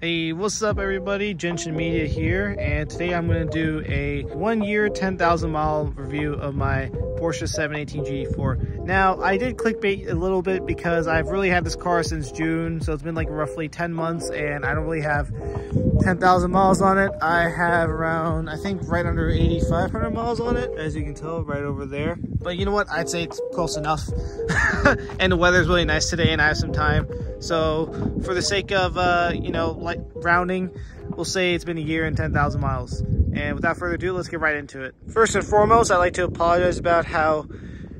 Hey, what's up everybody? Genshin Media here, and today I'm going to do a 1 year 10,000 mile review of my Porsche 718 GT4. Now, I did clickbait a little bit because I've really had this car since June, so it's been like roughly 10 months and I don't really have 10,000 miles on it. I have around, I think right under 8,500 miles on it, as you can tell right over there. But you know what? I'd say it's close enough. And the weather's really nice today and I have some time. So for the sake of, like rounding, we'll say it's been a year and 10,000 miles. And without further ado, let's get right into it. First and foremost, I'd like to apologize about how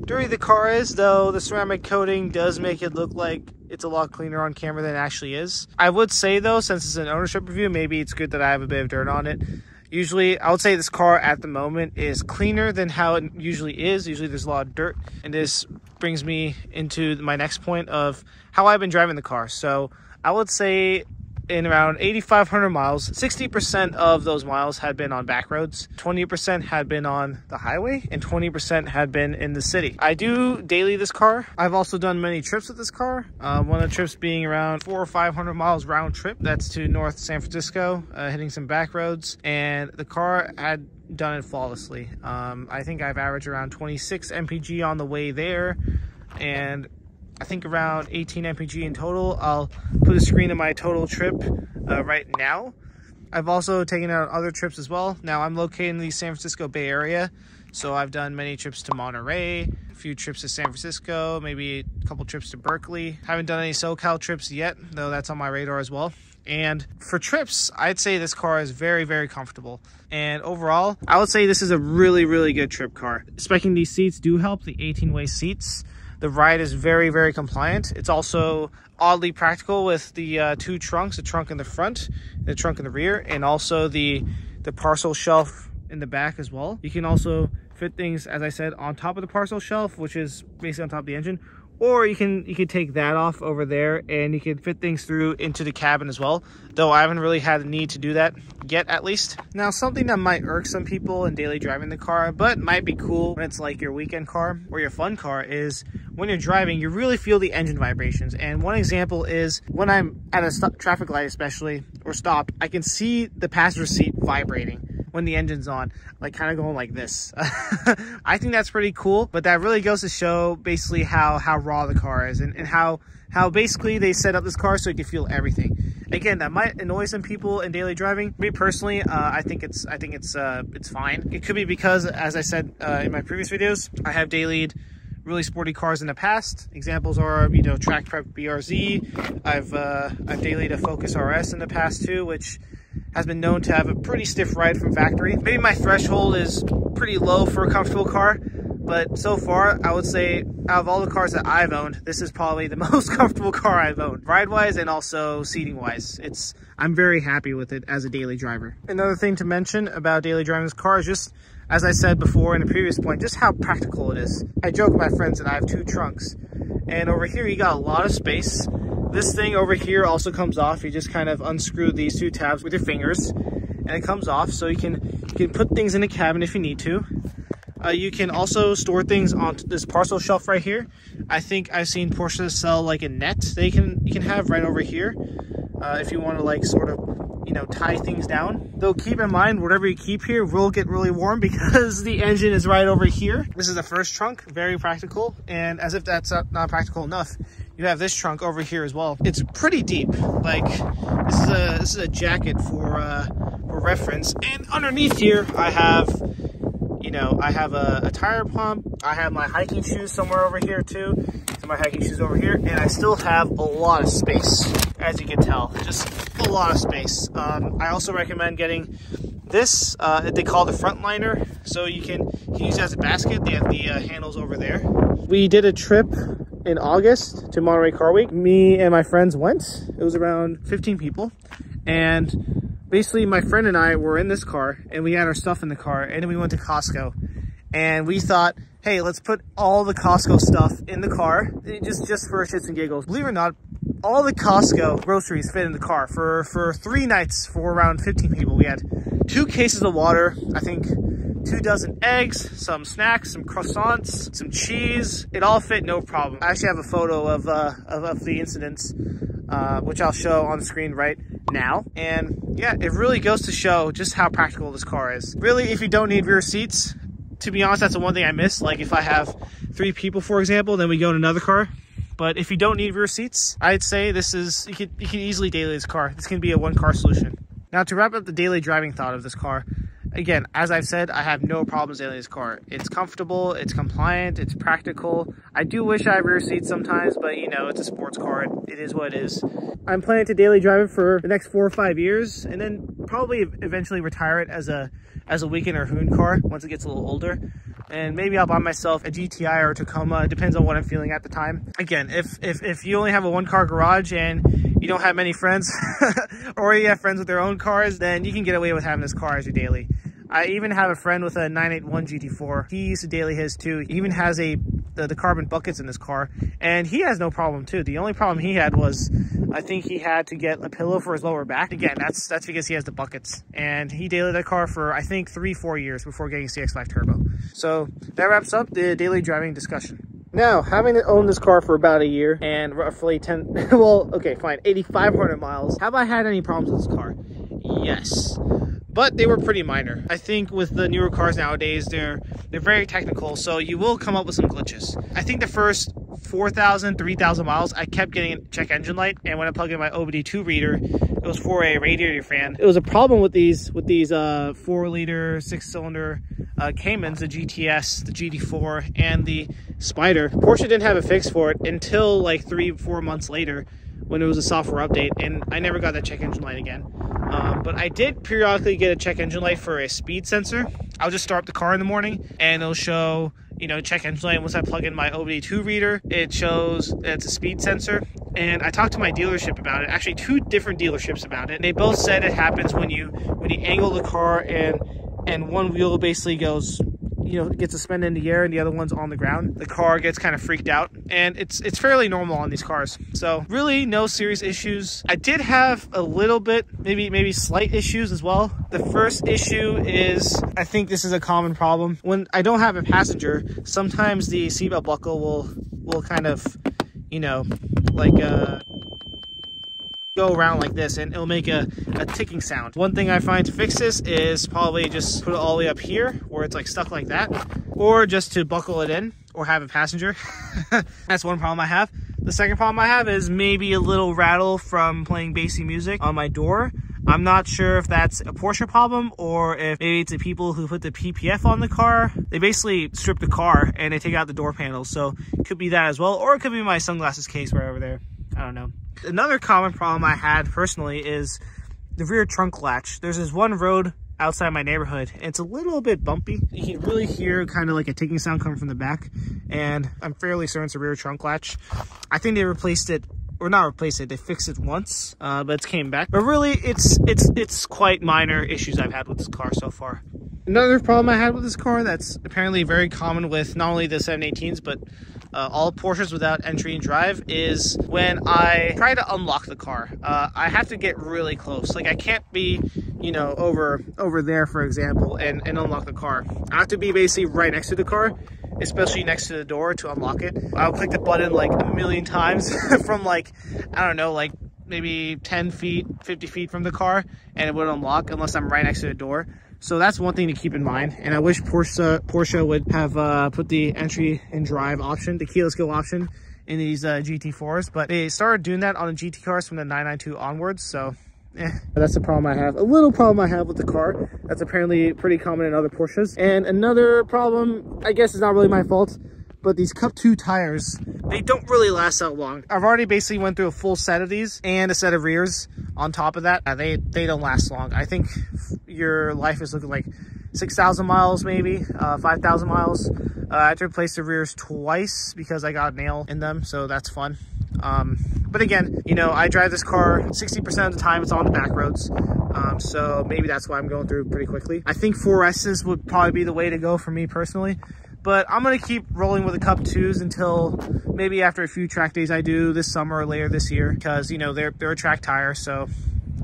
dirty the car is, though the ceramic coating does make it look like it's a lot cleaner on camera than it actually is. I would say though, since it's an ownership review, maybe it's good that I have a bit of dirt on it. Usually, I would say this car at the moment is cleaner than how it usually is. Usually there's a lot of dirt, and this brings me into my next point of how I've been driving the car. So I would say in around 8,500 miles, 60% of those miles had been on back roads, 20% had been on the highway, and 20% had been in the city. I do daily this car. I've also done many trips with this car. One of the trips being around 400 or 500 miles round trip. That's to North San Francisco, hitting some back roads, and the car had done it flawlessly. I think I've averaged around 26 mpg on the way there, and I think around 18 mpg in total. I'll put a screen of my total trip right now. I've also taken out other trips as well. Now I'm located in the San Francisco Bay Area, so I've done many trips to Monterey, a few trips to San Francisco, maybe a couple trips to Berkeley. Haven't done any SoCal trips yet, though that's on my radar as well. And for trips, I'd say this car is very, very comfortable. And overall, I would say this is a really, really good trip car. Speccing these seats do help, the 18-way seats. The ride is very, very compliant. It's also oddly practical with the two trunks, the trunk in the front, the trunk in the rear, and also the parcel shelf in the back as well. You can also fit things, as I said, on top of the parcel shelf, which is basically on top of the engine, or you can take that off over there and you can fit things through into the cabin as well, though I haven't really had the need to do that yet, at least. Now, something that might irk some people in daily driving the car, but might be cool when it's like your weekend car or your fun car, is when you're driving, you really feel the engine vibrations. And one example is when I'm at a traffic light especially, or stopped, I can see the passenger seat vibrating when the engine's on, like kind of going like this. I think that's pretty cool, but that really goes to show basically how raw the car is, and how basically they set up this car so you can feel everything. Again, that might annoy some people in daily driving. Me personally, I think it's fine. It could be because, as I said in my previous videos, I have dailied really sporty cars in the past. Examples are, Track Prep BRZ. I've dailied a Focus RS in the past too, which has been known to have a pretty stiff ride from factory. Maybe my threshold is pretty low for a comfortable car, but so far I would say out of all the cars that I've owned, this is probably the most comfortable car I've owned, ride-wise and also seating-wise. I'm very happy with it as a daily driver. Another thing to mention about daily driving this car is just, as I said before in the previous point, just how practical it is. I joke with my friends that I have two trunks, and over here you got a lot of space. This thing over here also comes off. You just kind of unscrew these two tabs with your fingers and it comes off, so you can put things in the cabin if you need to. You can also store things on this parcel shelf right here. I think I've seen Porsche sell like a net that you can have right over here if you want to like sort of tie things down. Though keep in mind, whatever you keep here will get really warm because the engine is right over here. This is the first trunk, very practical, and as if that's not practical enough, you have this trunk over here as well. It's pretty deep. Like this is a jacket for reference, and underneath here I have a tire pump. I have my hiking shoes somewhere over here too. So my hiking shoes over here, and I still have a lot of space, as you can tell, just a lot of space. I also recommend getting this, they call the Frontliner, so you can use it as a basket. They have the handles over there. We did a trip in August to Monterey Car Week. Me and my friends went. It was around 15 people, and basically my friend and I were in this car, and we had our stuff in the car, and then we went to Costco, and we thought, hey, let's put all the Costco stuff in the car, just for shits and giggles. Believe it or not, all the Costco groceries fit in the car for 3 nights for around 15 people. We had 2 cases of water, I think 2 dozen eggs, some snacks, some croissants, some cheese. It all fit no problem. I actually have a photo of the incidents which I'll show on the screen right now. And yeah, it really goes to show just how practical this car is. Really, if you don't need rear seats, to be honest, that's the one thing I miss. Like if I have 3 people, for example, then we go in another car. But if you don't need rear seats, I'd say this is, you can easily daily this car. This can be a one-car solution. Now, to wrap up the daily driving thought of this car, again, as I've said, I have no problems daily this car. It's comfortable, it's compliant, it's practical. I do wish I had rear seats sometimes, but you know, it's a sports car. It is what it is. I'm planning to daily drive it for the next 4 or 5 years, and then probably eventually retire it as a weekend or hoon car once it gets a little older. And maybe I'll buy myself a GTI or a Tacoma. It depends on what I'm feeling at the time. Again, if you only have a 1-car garage and you don't have many friends or you have friends with their own cars, then you can get away with having this car as your daily. I even have a friend with a 981 GT4. He used to daily his too. He even has the carbon buckets in his car, and he has no problem too. The only problem he had was, I think he had to get a pillow for his lower back. Again, that's because he has the buckets, and he dailied that car for I think 3-4 years before getting CX-5 Turbo. So that wraps up the daily driving discussion. Now, having owned this car for about a year and roughly 8,500 miles, have I had any problems with this car? Yes. But they were pretty minor. I think with the newer cars nowadays, they're very technical, so you will come up with some glitches. I think the first 4,000, 3,000 miles, I kept getting a check engine light, and when I plugged in my OBD2 reader, it was for a radiator fan. It was a problem with these 4-liter 6-cylinder Caymans, the GTS, the GT4, and the Spider. Porsche didn't have a fix for it until like 3-4 months later, when it was a software update, and I never got that check engine light again. But I did periodically get a check engine light for a speed sensor. I'll just start up the car in the morning and it'll show, you know, check engine light. Once I plug in my OBD2 reader, it shows it's a speed sensor. And I talked to my dealership about it, actually 2 different dealerships about it. And they both said it happens when you angle the car and one wheel basically goes, you know, gets suspended in the air and the other one's on the ground. The car gets kind of freaked out, and it's fairly normal on these cars. So really no serious issues. I did have a little bit, maybe slight issues as well. The first issue is, I think this is a common problem. When I don't have a passenger, sometimes the seatbelt buckle will kind of, you know, like go around like this, and it'll make a ticking sound. One thing I find to fix this is probably just put it all the way up here where it's like stuck like that, or just to buckle it in or have a passenger. That's one problem I have. The second problem I have is maybe a little rattle from playing bassy music on my door. I'm not sure if that's a Porsche problem or if maybe it's the people who put the PPF on the car. They basically strip the car and they take out the door panels, so it could be that as well, or it could be my sunglasses case right over there. I don't know. Another common problem I had personally is the rear trunk latch. There's this one road outside my neighborhood. It's a little bit bumpy. You can really hear kind of like a ticking sound coming from the back, and I'm fairly certain it's a rear trunk latch. I think they replaced it, or not replaced it, they fixed it once, but it's came back. But really, it's quite minor issues I've had with this car so far. Another problem I had with this car that's apparently very common with not only the 718s, but all Porsches without entry and drive, is when I try to unlock the car. I have to get really close. Like I can't be, you know, over there, for example, and unlock the car. I have to be basically right next to the car, especially next to the door to unlock it. I'll click the button like a million times from like, I don't know, like maybe 10 feet, 50 feet from the car, and it wouldn't unlock unless I'm right next to the door. So that's one thing to keep in mind. And I wish Porsche would have put the entry and drive option, the keyless go option, in these GT4s. But they started doing that on the GT cars from the 992 onwards. So that's the problem I have. A little problem I have with the car that's apparently pretty common in other Porsches. And another problem, I guess it's not really my fault, but these Cup 2 tires, they don't really last that long. I've already basically went through a full set of these and a set of rears on top of that. They don't last long. I think your life is looking like 6,000 miles, maybe 5,000 miles. I had to replace the rears twice because I got a nail in them, so that's fun. But again, you know, I drive this car 60% of the time, it's on the back roads. So maybe that's why I'm going through pretty quickly. I think 4S's would probably be the way to go for me personally. But I'm going to keep rolling with the Cup 2s until maybe after a few track days I do this summer or later this year. Because, you know, they're a track tire, so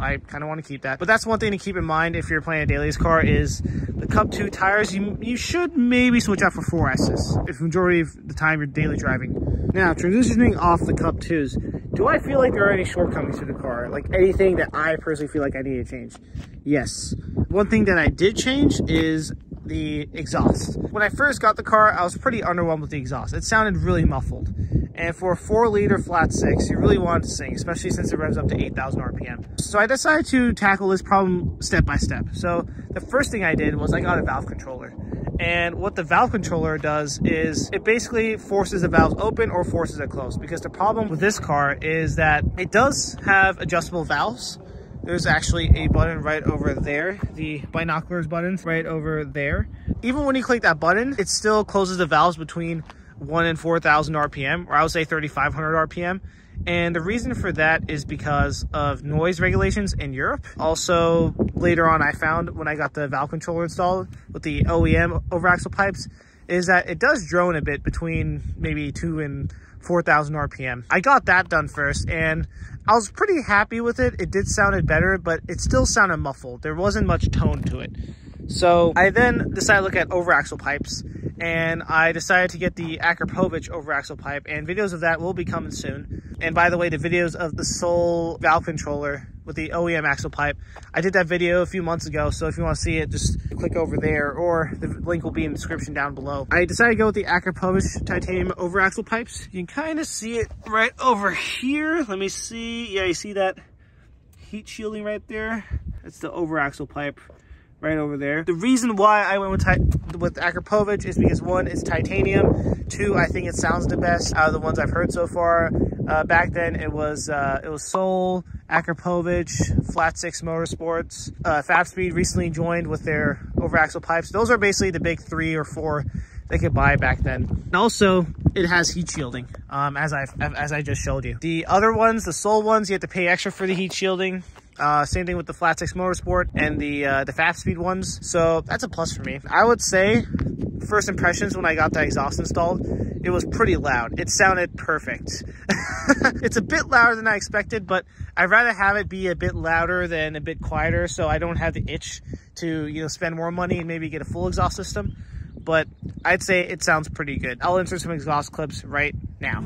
I kind of want to keep that. But that's one thing to keep in mind if you're playing a dailies car is the Cup 2 tires, you should maybe switch out for 4S's if the majority of the time you're daily driving. Now, transitioning off the Cup 2s, do I feel like there are any shortcomings to the car? Like anything that I personally feel like I need to change? Yes. One thing that I did change is the exhaust. When I first got the car, I was pretty underwhelmed with the exhaust. It sounded really muffled. And for a 4-liter flat six, you really want it to sing, especially since it revs up to 8,000 RPM. So I decided to tackle this problem step by step. So the first thing I did was I got a valve controller. And what the valve controller does is it basically forces the valves open or forces it closed, because the problem with this car is that it does have adjustable valves. There's actually a button right over there, the binoculars button right over there. Even when you click that button, it still closes the valves between 1 and 4,000 RPM, or I would say 3,500 RPM. And the reason for that is because of noise regulations in Europe. Also, later on, I found when I got the valve controller installed with the OEM overaxle pipes, is that it does drone a bit between maybe 2 and 4,000 RPM. I got that done first, and I was pretty happy with it. It did sound better, but it still sounded muffled. There wasn't much tone to it. So I then decided to look at overaxle pipes, and I decided to get the Akrapovic overaxle pipe, and videos of that will be coming soon. And by the way, the videos of the Soul valve controller with the OEM axle pipe, I did that video a few months ago, so if you want to see it, just click over there, or the link will be in the description down below. I decided to go with the Akrapovic titanium overaxle pipes. You can kind of see it right over here. Let me see. Yeah, you see that heat shielding right there? That's the overaxle pipe right over there. The reason why I went with Akrapovic is because 1, it's titanium. 2, I think it sounds the best out of the ones I've heard so far. Back then it was Soul, Akrapovic, Flat 6 Motorsports. Fabspeed recently joined with their overaxle pipes. Those are basically the big 3 or 4 they could buy back then. And also, it has heat shielding, as I just showed you. The other ones, the Soul ones, you have to pay extra for the heat shielding. Same thing with the Flat 6 Motorsport and the Fabspeed ones. So that's a plus for me. I would say, first impressions when I got the exhaust installed, it was pretty loud. It sounded perfect. It's a bit louder than I expected, but I'd rather have it be a bit louder than a bit quieter, so I don't have the itch to, you know, spend more money and maybe get a full exhaust system. But I'd say it sounds pretty good. I'll insert some exhaust clips right now.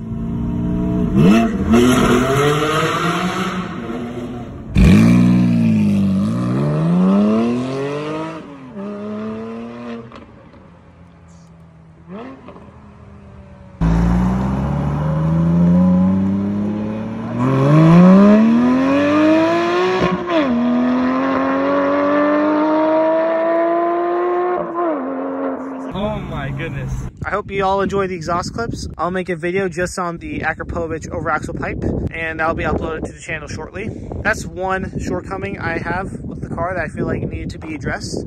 Goodness. I hope you all enjoy the exhaust clips. I'll make a video just on the Akrapovic overaxle pipe, and that'll be uploaded to the channel shortly. That's one shortcoming I have with the car that I feel like needed to be addressed,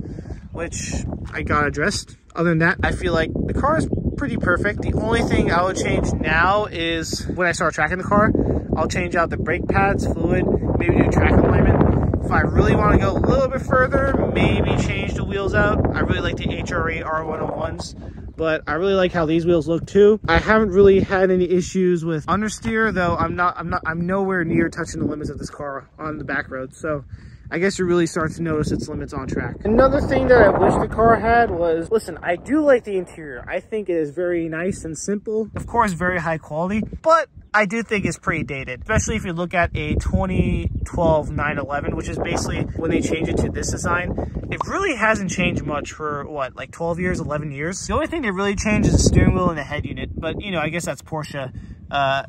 which I got addressed. Other than that, I feel like the car is pretty perfect. The only thing I would change now is when I start tracking the car, I'll change out the brake pads, fluid, maybe do track alignment. If I really want to go a little bit further, maybe change the wheels out. I really like the HRE R101s. But I really like how these wheels look too. I haven't really had any issues with understeer, though I'm nowhere near touching the limits of this car on the back road. So I guess you really start to notice its limits on track. Another thing that I wish the car had was, listen, I do like the interior. I think it is very nice and simple. Of course, very high quality, but I do think it's pretty dated, especially if you look at a 2012 911, which is basically when they changed it to this design. It really hasn't changed much for, what, like 12 years, 11 years? The only thing that really changed is the steering wheel and the head unit, but, you know, I guess that's Porsche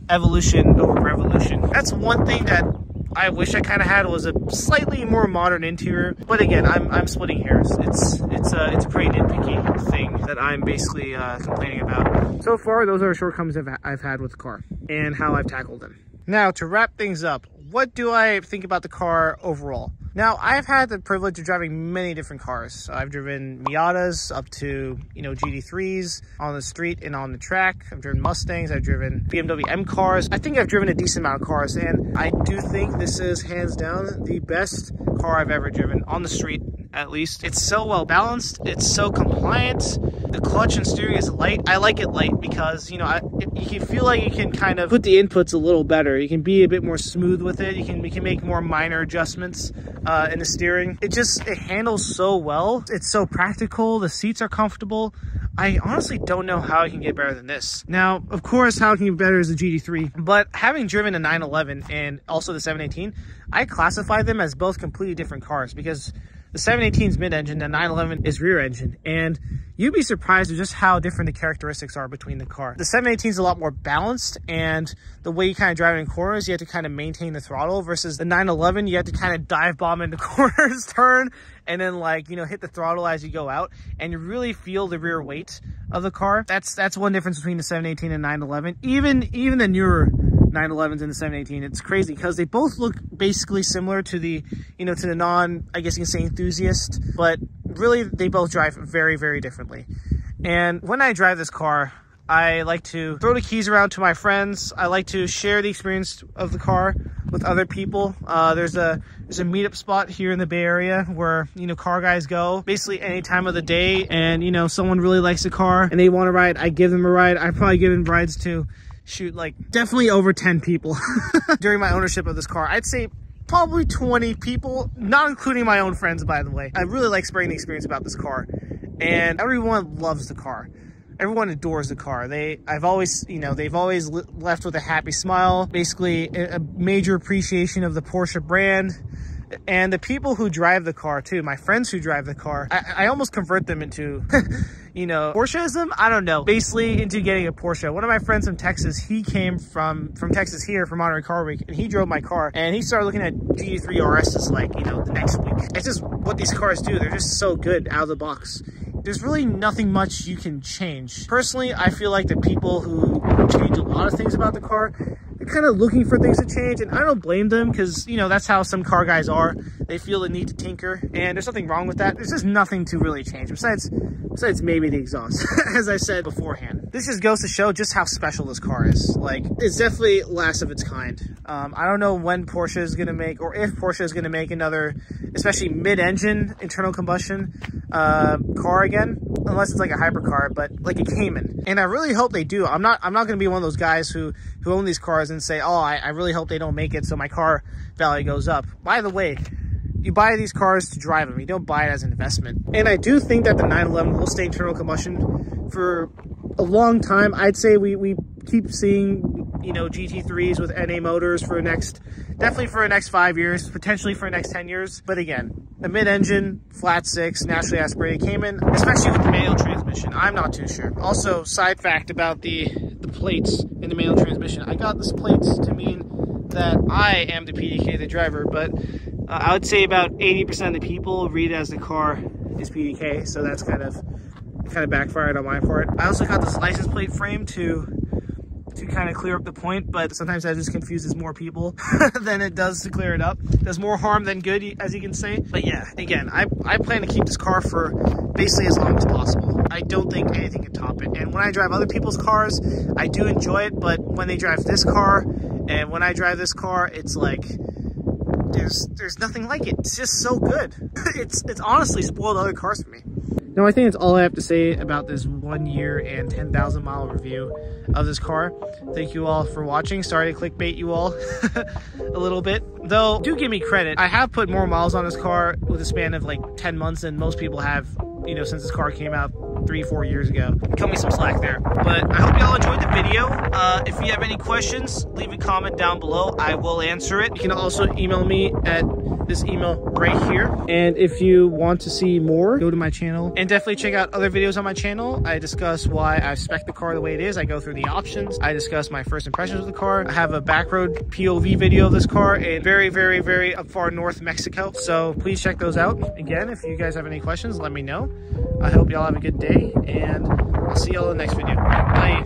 evolution over revolution. That's one thing that I wish I kind of had, was a slightly more modern interior, but again, I'm splitting hairs. It's a pretty nitpicky thing that I'm basically complaining about. So far, those are shortcomings I've had with the car and how I've tackled them. Now, to wrap things up, what do I think about the car overall? Now, I've had the privilege of driving many different cars. I've driven Miatas up to, you know, GT3s on the street and on the track. I've driven Mustangs. I've driven BMW M cars. I think I've driven a decent amount of cars, and I do think this is hands down the best car I've ever driven on the street, at least. It's so well balanced. It's so compliant. The clutch and steering is light. I like it light because, you know, you can feel like you can kind of put the inputs a little better. You can be a bit more smooth with it. You can make more minor adjustments in the steering. It handles so well. It's so practical. The seats are comfortable. I honestly don't know how it can get better than this. Now, of course, how it can get better is the GT3, but having driven a 911 and also the 718, I classify them as both completely different cars because the 718 is mid-engine, the 911 is rear-engine, and you'd be surprised at just how different the characteristics are between the car. The 718 is a lot more balanced, and the way you kind of drive in corners, you have to kind of maintain the throttle, versus the 911, you have to kind of dive bomb into corners, turn, and then, like, you know, hit the throttle as you go out, and you really feel the rear weight of the car. That's one difference between the 718 and 911. Even the newer 911s and the 718, it's crazy because they both look basically similar to the, you know, to the non, I guess you can say, enthusiast, but really they both drive very, very differently. And when I drive this car, I like to throw the keys around to my friends. I like to share the experience of the car with other people. There's a meetup spot here in the Bay Area where, you know, car guys go basically any time of the day, and, you know, someone really likes the car and they want to ride, I give them a ride. I've probably given rides to, shoot, like definitely over 10 people during my ownership of this car. I'd say probably 20 people, not including my own friends, by the way. I really like spreading the experience about this car, and everyone loves the car. Everyone adores the car. they've always left with a happy smile, basically a major appreciation of the Porsche brand. And the people who drive the car too, my friends who drive the car, I almost convert them into, you know, Porscheism? I don't know. Basically into getting a Porsche. One of my friends from Texas, he came from Texas here for Monterey Car Week, and he drove my car, and he started looking at GT3 RS's, like, you know, the next week. It's just what these cars do. They're just so good out of the box. There's really nothing much you can change. Personally, I feel like the people who change a lot of things about the car, they're kind of looking for things to change, and I don't blame them because, you know, that's how some car guys are. They feel the need to tinker, and there's nothing wrong with that. There's just nothing to really change besides maybe the exhaust, as I said beforehand. This just goes to show just how special this car is. Like, it's definitely last of its kind. I don't know when Porsche is going to make, or if Porsche is going to make another, especially mid-engine internal combustion car again, unless it's like a hypercar, but like a Cayman. And I really hope they do. I'm not going to be one of those guys who own these cars and say, oh, I really hope they don't make it so my car value goes up. By the way, you buy these cars to drive them. You don't buy it as an investment. And I do think that the 911 will stay internal combustion for a long time. I'd say we keep seeing, you know, GT3s with NA motors for definitely for the next 5 years, potentially for the next 10 years. But again, a mid-engine, flat six, naturally aspirated Cayman, especially with the manual transmission, I'm not too sure. Also, side fact about the plates in the manual transmission, I got this plates to mean that I am the PDK, the driver, but I would say about 80% of the people read it as the car is PDK, so that's kind of backfired on my part. I also got this license plate frame to kind of clear up the point, but sometimes that just confuses more people than it does to clear it up. It does more harm than good, as you can say. But yeah, again, I plan to keep this car for basically as long as possible. I don't think anything can top it. And when I drive other people's cars, I do enjoy it, but when they drive this car and when I drive this car, it's like there's nothing like it. It's just so good. It's honestly spoiled other cars for me. No, I think that's all I have to say about this 1 year and 10,000 mile review of this car. Thank you all for watching. Sorry to clickbait you all a little bit. Though, do give me credit. I have put more miles on this car with a span of like 10 months than most people have, you know, since this car came out 3-4 years ago. Cut me some slack there. But I hope y'all enjoyed the video. If you have any questions, leave a comment down below. I will answer it. You can also email me at this email right here. And if you want to see more, go to my channel and definitely check out other videos on my channel. I discuss why I spec the car the way it is. I go through the options. I discuss my first impressions of the car. I have a backroad POV video of this car in very, very, very up far north Mexico. So please check those out. Again, if you guys have any questions, let me know. I hope y'all have a good day, and I'll see y'all in the next video. Bye.